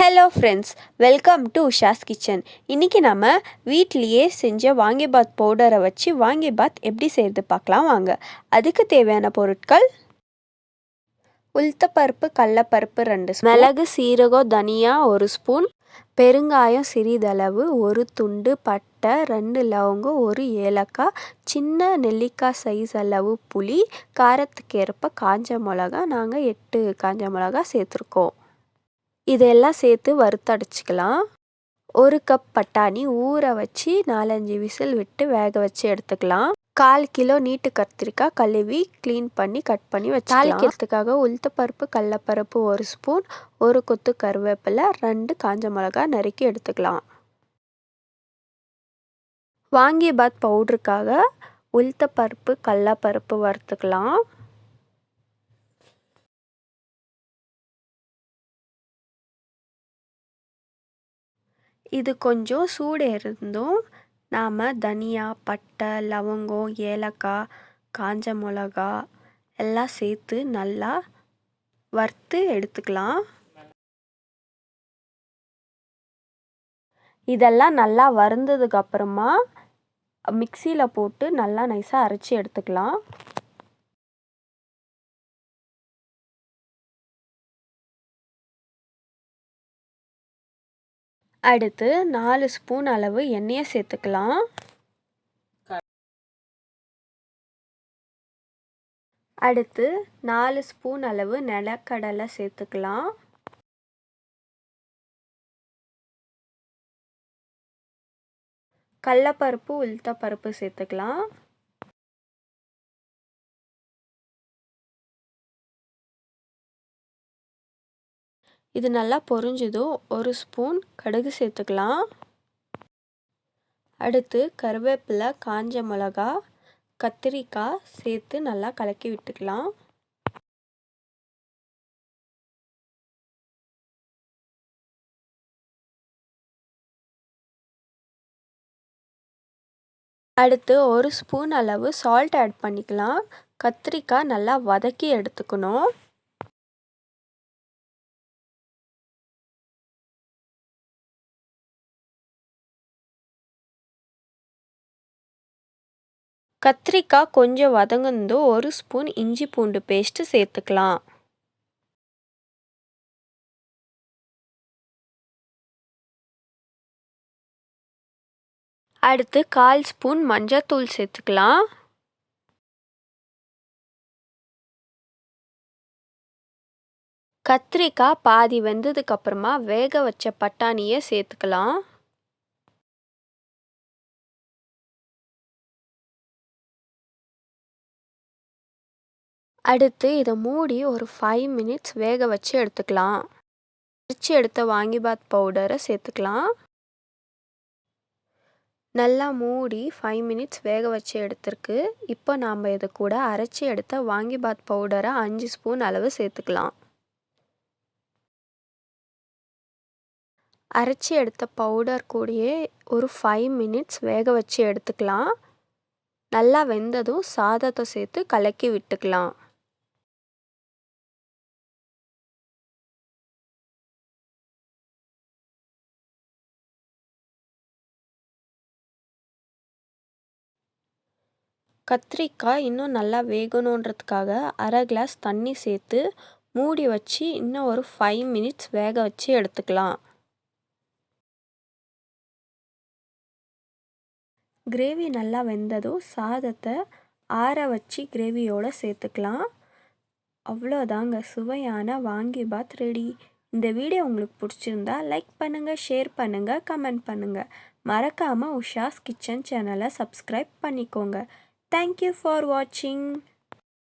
Hello friends, welcome to Usha's kitchen. இன்றைக்கி நம்ம வீட்லேயே செஞ்ச வாங்கிபாத் பவுடரை வச்சு வாங்கிபாத் எப்படி செய்கிறது பார்க்கலாம் வாங்க. அதுக்கு தேவையான பொருட்கள்: உளுத்தப்பருப்பு, கடலப்பருப்பு 2 ஸ்பூன், மிளகு, சீரகம், தனியா 1 ஸ்பூன், பெருங்காயம் சிறிதளவு, 1 துண்டு பட்டை, 2 லவங்கம், 1 ஏலக்காய், சின்ன நெல்லிக்காய் சைஸ் அளவு புளி, காரத்துக்கு ஏற்ப காஞ்ச மிளகா. நாங்கள் 8 காஞ்ச மிளகா சேர்த்துருக்கோம். இதெல்லாம் சேர்த்து வறுத்தடிச்சிக்கலாம். 1 கப் பட்டாணி ஊற வச்சு 4-5 விசில் விட்டு வேக வச்சு எடுத்துக்கலாம். 1/4 கிலோ நீட்டு கத்திரிக்காய் கழுவி க்ளீன் பண்ணி கட் பண்ணி வச்சுக்கலாம். தாளிக்கிறதுக்காக உளுத்தப்பருப்பு, கடலப்பருப்பு 1 ஸ்பூன், 1 கொத்து கருவேப்பிலை, 2 காஞ்ச மிளகாய் நறுக்கி எடுத்துக்கலாம். வாங்கிபாத் பவுடருக்காக உளுத்தப்பருப்பு, கடலப்பருப்பு வறுத்துக்கலாம். இது கொஞ்சம் சூடு இருந்தும் நாம் தனியா, பட்டை, லவங்கம், ஏலக்காய், காஞ்ச மிளகா எல்லாம் சேர்த்து நல்லா வறுத்து எடுத்துக்கலாம். இதெல்லாம் நல்லா வறுந்ததுக்கு அப்புறமா மிக்சியில் போட்டு நல்லா நைஸாக அரைச்சி எடுத்துக்கலாம். அடுத்து 4 ஸ்பூன் அளவு எண்ணெயை சேர்த்துக்கலாம். அடுத்து 4 ஸ்பூன் அளவு நிலக்கடலை சேர்த்துக்கலாம். கடலப்பருப்பு, உளுத்தப்பருப்பு சேர்த்துக்கலாம். இது நல்லா பொரிஞ்சதும் 1 ஸ்பூன் கடுகு சேர்த்துக்கலாம். அடுத்து கருவேப்பிலை, காஞ்ச மிளகா, கத்திரிக்காய் சேர்த்து நல்லா கலக்கி விட்டுக்கலாம். அடுத்து 1 ஸ்பூன் அளவு சால்ட் ஆட் பண்ணிக்கலாம். கத்திரிக்காய் நல்லா வதக்கி எடுத்துக்கணும். கத்திரிக்காய் கொஞ்சம் வதங்குனதும் 1 ஸ்பூன் இஞ்சி பூண்டு பேஸ்ட்டு சேர்த்துக்கலாம். அடுத்து 1/4 ஸ்பூன் மஞ்சள்தூள் சேர்த்துக்கலாம். கத்திரிக்காய் பாதி வெந்ததுக்கப்புறமா வேக வச்ச பட்டாணியை சேர்த்துக்கலாம். அடுத்து இதை மூடி ஒரு 5 மினிட்ஸ் வேக வச்சு எடுத்துக்கலாம். அரைச்சி எடுத்த வாங்கிபாத் பவுடரை சேர்த்துக்கலாம். நல்லா மூடி 5 மினிட்ஸ் வேக வச்சு எடுத்துருக்கு. இப்போ நாம் இது கூட அரைச்சி எடுத்த வாங்கிபாத் பவுடரை 5 ஸ்பூன் அளவு சேர்த்துக்கலாம். அரைச்சி எடுத்த பவுடர் கூடயே ஒரு 5 மினிட்ஸ் வேக வச்சு எடுத்துக்கலாம். நல்லா வெந்ததும் சாதத்தை சேர்த்து கலக்கி விட்டுக்கலாம். கத்திரிக்காய் இன்னும் நல்லா வேகணுன்றதுக்காக 1/2 கிளாஸ் தண்ணி சேர்த்து மூடி வச்சு இன்னும் ஒரு 5 மினிட்ஸ் வேக வச்சு எடுத்துக்கலாம். கிரேவி நல்லா வெந்ததும் சாதத்தை ஆற வச்சு கிரேவியோடு சேர்த்துக்கலாம். அவ்வளோதாங்க, சுவையான வாங்கிபாத் ரெடி. இந்த வீடியோ உங்களுக்கு பிடிச்சிருந்தா லைக் பண்ணுங்கள், ஷேர் பண்ணுங்கள், கமெண்ட் பண்ணுங்கள். மறக்காமல் உஷாஸ் கிச்சன் சேனலை சப்ஸ்கிரைப் பண்ணிக்கோங்க. Thank you for watching.